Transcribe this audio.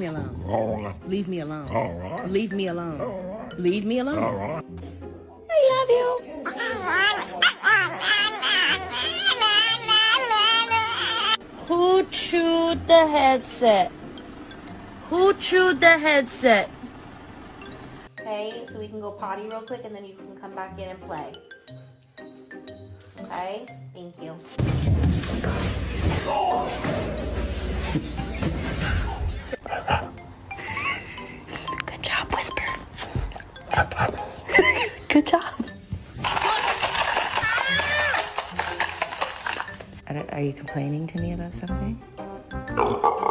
me alone. All right. Leave me alone. All right. Leave me alone. All right. Leave me alone. All right. I love you. Who chewed the headset? Who chewed the headset? Okay, so we can go potty real quick and then you can come back in and play. Okay, thank you. Good job, Whisper. Good job. Are you complaining to me about something?